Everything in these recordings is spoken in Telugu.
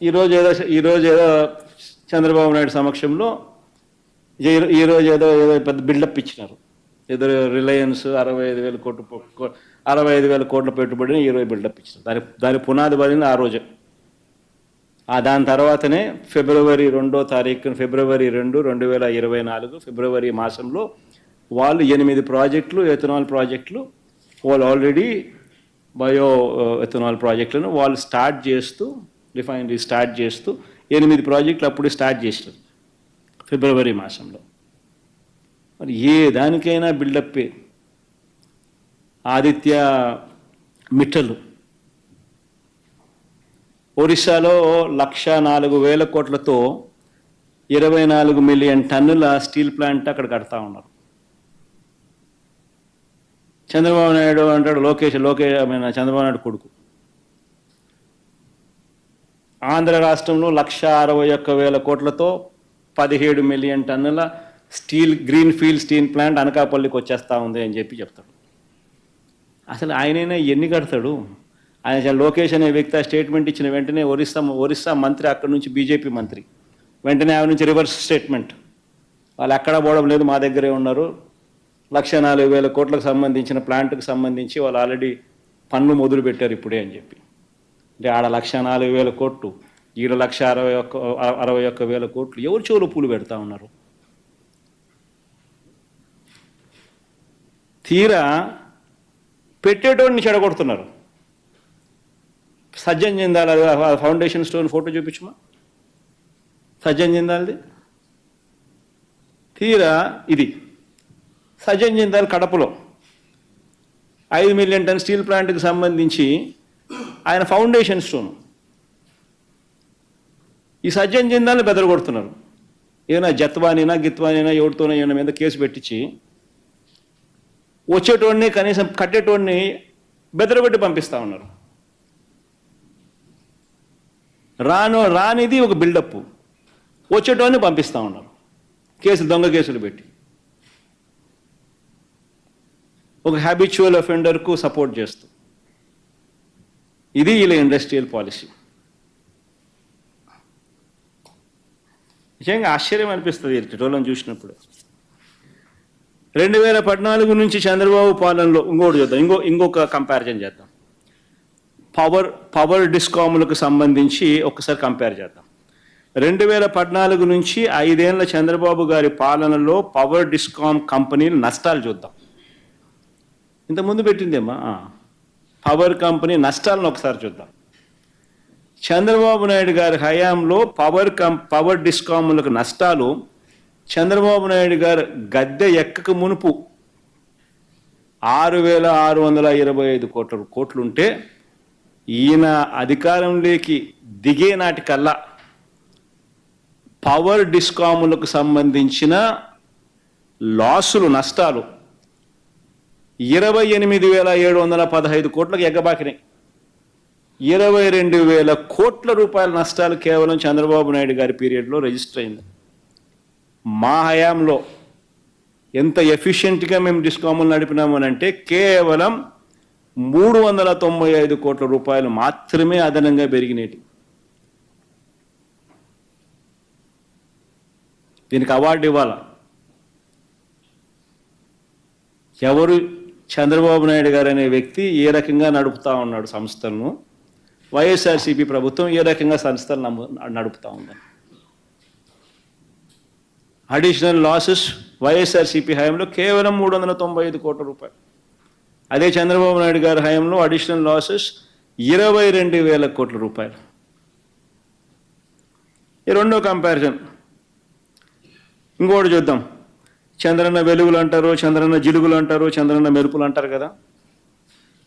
ఈరోజు ఏదో చంద్రబాబు నాయుడు సమక్షంలో ఈరోజు ఏదో పెద్ద బిల్డప్ ఇచ్చినారు. ఏదో రిలయన్స్ 65,000 కోట్ల పెట్టుబడిని ఈరోజు బిల్డప్ ఇచ్చినారు. దాని పునాది పడింది ఆ రోజు. దాని తర్వాతనే ఫిబ్రవరి 2వ తారీఖున ఫిబ్రవరి 2, 2024 ఫిబ్రవరి మాసంలో వాళ్ళు 8 ప్రాజెక్టులు ఎథనాల్ ప్రాజెక్టులు వాళ్ళు ఆల్రెడీ బయో ఎథనాల్ ప్రాజెక్టులను వాళ్ళు స్టార్ట్ చేస్తూ రిఫైనరీ స్టార్ట్ చేస్తూ 8 ప్రాజెక్టులు అప్పుడు స్టార్ట్ చేసినారు ఫిబ్రవరి మాసంలో. మరి ఏ దానికైనా బిల్డప్పే. ఆదిత్య మిట్టలు ఒరిస్సాలో 104,000 కోట్లతో 24 మిలియన్ టన్నుల స్టీల్ ప్లాంట్ అక్కడ కడతా ఉన్నారు. చంద్రబాబు నాయుడు అంటాడు చంద్రబాబు నాయుడు కొడుకు. ఆంధ్ర రాష్ట్రంలో 161,000 కోట్లతో 17 మిలియన్ టన్నుల గ్రీన్ ఫీల్డ్ స్టీల్ ప్లాంట్ అనకాపల్లికి వచ్చేస్తూ ఉంది అని చెప్తాడు. అసలు ఆయనైనా ఎన్ని కడతాడు? ఆయన లోకేష్ అనే వ్యక్తి ఆ స్టేట్మెంట్ ఇచ్చిన వెంటనే ఒరిస్సా మంత్రి, అక్కడి నుంచి బీజేపీ మంత్రి, వెంటనే ఆయన నుంచి రివర్స్ స్టేట్మెంట్, వాళ్ళు ఎక్కడా పోవడం లేదు, మా దగ్గరే ఉన్నారు, 104,000 కోట్లకు సంబంధించిన ప్లాంట్కి సంబంధించి వాళ్ళు ఆల్రెడీ పన్ను మొదలు పెట్టారు ఇప్పుడే అని చెప్పి. అంటే ఆడ 104,000 కోట్లు, ఈడ 161,000 కోట్లు. ఎవరు చెవులు పూలు పెడతా ఉన్నారు? తీరా పెట్టేటోడిని చెడగొడుతున్నారు. Sajjan Jindal foundation stone photo చూపించమా, సజ్జన్ జిందాల్ది. తీరా ఇది సజ్జన్ జిందాల్ కడపలో 5 మిలియన్ టన్ స్టీల్ ప్లాంట్కి సంబంధించి ఆయన ఫౌండేషన్ స్టోన్. ఈ సజ్జన్ జిందాల్ని బెదరగొడుతున్నారు. ఏదైనా గిత్వానైనా ఎవరితోనో ఏమైనా మీద కేసు పెట్టించి వచ్చేటోడిని కనీసం కట్టేటోడిని బెదరగొట్టి పంపిస్తూ ఉన్నారు. రానిది ఒక బిల్డప్, వచ్చేటోడిని పంపిస్తూ ఉన్నారు దొంగ కేసులు పెట్టి. ఒక హ్యాబిచువల్ అఫెండర్కు సపోర్ట్ చేస్తూ. ఇది ఇలా ఇండస్ట్రియల్ పాలసీ. నిజంగా ఆశ్చర్యం అనిపిస్తుంది ఇటోళ్ళని చూసినప్పుడు. 2014 నుంచి చంద్రబాబు పాలనలో ఇంకోటి చూద్దాం, ఇంకొక కంపారిజన్ చేద్దాం. పవర్ డిస్కాములకు సంబంధించి ఒకసారి కంపేర్ చేద్దాం. 2014 నుంచి 5 ఏళ్ల చంద్రబాబు గారి పాలనలో పవర్ డిస్కామ్ కంపెనీలు నష్టాలు చూద్దాం. ఇంతకుముందు పెట్టిందేమా పవర్ కంపెనీ నష్టాలను ఒకసారి చూద్దాం. చంద్రబాబు నాయుడు గారి హయాంలో పవర్ డిస్కాములకు నష్టాలు చంద్రబాబు నాయుడు గారు గద్దె ఎక్కక మునుపు 6,625 కోట్లుంటే ఈయన అధికారంలోకి దిగే నాటికల్లా పవర్ డిస్కాములకు సంబంధించిన నష్టాలు 28,715 కోట్లకు ఎగ్గబాకినాయి. 22,000 కోట్ల రూపాయల నష్టాలు కేవలం చంద్రబాబు నాయుడు గారి పీరియడ్లో రిజిస్టర్ అయింది. మా హయాంలో ఎంత ఎఫిషియెంట్గా మేము డిస్కాములు నడిపినామనంటే కేవలం 395 కోట్ల రూపాయలు మాత్రమే అదనంగా పెరిగినేటి. దీనికి అవార్డు ఇవ్వాలా? ఎవరు? చంద్రబాబు నాయుడు గారు అనే వ్యక్తి ఏ రకంగా నడుపుతా ఉన్నాడు సంస్థలను, వైఎస్ఆర్సీపీ ప్రభుత్వం ఏ రకంగా సంస్థలు నడుపుతా ఉందని. అడిషనల్ లాసెస్ వైఎస్ఆర్సీపీ హయాంలో కేవలం 395 కోట్ల రూపాయలు. అదే చంద్రబాబు నాయుడు గారి హయాంలో అడిషనల్ లాసెస్ 22,000 కోట్ల రూపాయలు. ఈ రెండో కంపారిజన్ ఇంకోటి చూద్దాం. చంద్రన్న వెలుగులు అంటారు, చంద్రన్న జిలుగులు అంటారు, చంద్రన్న మెరుపులు అంటారు కదా.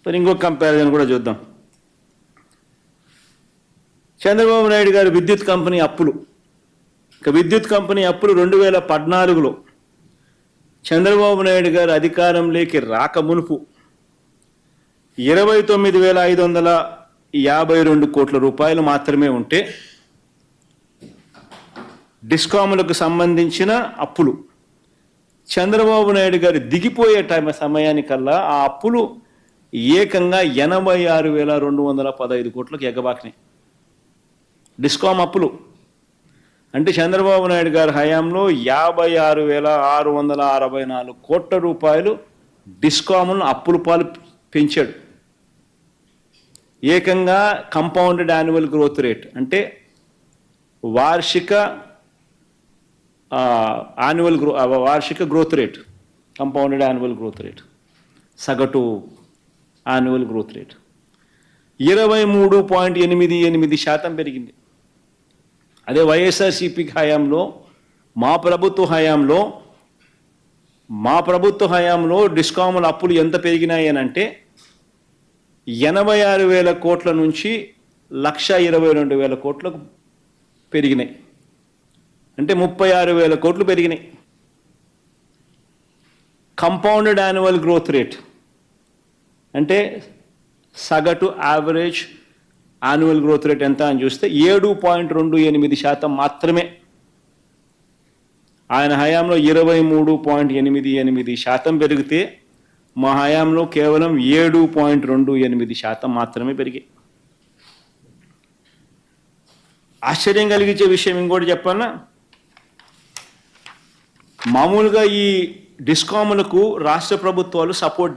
మరి ఇంకొక కంపారిజన్ కూడా చూద్దాం. చంద్రబాబు నాయుడు గారి విద్యుత్ కంపెనీ అప్పులు. విద్యుత్ కంపెనీ అప్పులు 2014లో చంద్రబాబు నాయుడు గారు అధికారంలోకి రాక మునుపు 29,552 కోట్ల రూపాయలు మాత్రమే ఉంటే డిస్కాములకు సంబంధించిన అప్పులు చంద్రబాబు నాయుడు గారు దిగిపోయే సమయానికల్లా ఆ అప్పులు ఏకంగా 86,215 కోట్లకు ఎగబాకినాయి. డిస్కామ్ అప్పులు అంటే చంద్రబాబు నాయుడు గారి హయాంలో 56,664 కోట్ల రూపాయలు డిస్కామ్ను అప్పుల పాలు పెంచాడు. ఏకంగా కంపౌండెడ్ యాన్యువల్ గ్రోత్ రేట్ అంటే వార్షిక growth rate, compounded annual growth rate, సగటు యాన్యువల్ గ్రోత్ రేట్ 23.88% పెరిగింది. అదే వైఎస్ఆర్సీపీ హయాంలో మా ప్రభుత్వ హయాంలో డిస్కాముల అప్పులు ఎంత పెరిగినాయి అని అంటే 86,000 కోట్ల నుంచి 122,000 కోట్లకు పెరిగినాయి. అంటే 36,000 కోట్లు పెరిగినాయి. కంపౌండెడ్ యాన్యువల్ గ్రోత్ రేట్ అంటే సగటు యావరేజ్ యాన్యువల్ గ్రోత్ రేట్ ఎంత అని చూస్తే 7.28% మాత్రమే. ఆయన హయాంలో 23.88% పెరిగితే మా హయాంలో కేవలం 7.28% మాత్రమే పెరిగాయి. ఆశ్చర్యం కలిగించే విషయం ఇంకోటి చెప్పాలన్నా, మామూలుగా ఈ డిస్కాములకు రాష్ట్ర ప్రభుత్వాలు సపోర్ట్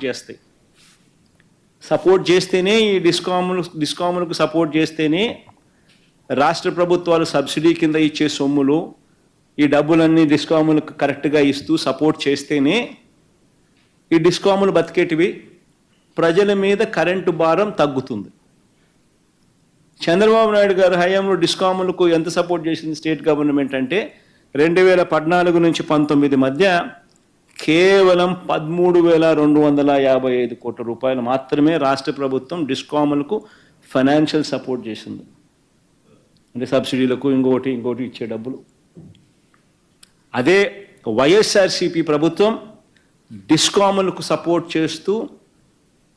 చేస్తేనే ఈ డిస్కాములకు సపోర్ట్ చేస్తేనే రాష్ట్ర ప్రభుత్వాలు సబ్సిడీ కింద ఇచ్చే సొమ్ములు ఈ డబ్బులన్నీ డిస్కాములకు కరెక్ట్గా ఇస్తూ సపోర్ట్ చేస్తేనే ఈ డిస్కాములు బతికేటివి, ప్రజల మీద కరెంటు భారం తగ్గుతుంది. చంద్రబాబు నాయుడు గారి హయాంలో డిస్కాములకు ఎంత సపోర్ట్ చేసింది స్టేట్ గవర్నమెంట్ అంటే 2014 నుంచి 19 మధ్య కేవలం 13,255 కోట్ల రూపాయలు మాత్రమే రాష్ట్ర ప్రభుత్వం డిస్కాములకు ఫైనాన్షియల్ సపోర్ట్ చేసింది. అంటే సబ్సిడీలకు ఇంకోటి ఇచ్చే డబ్బులు. అదే వైఎస్ఆర్సీపీ ప్రభుత్వం డిస్కాములకు సపోర్ట్ చేస్తూ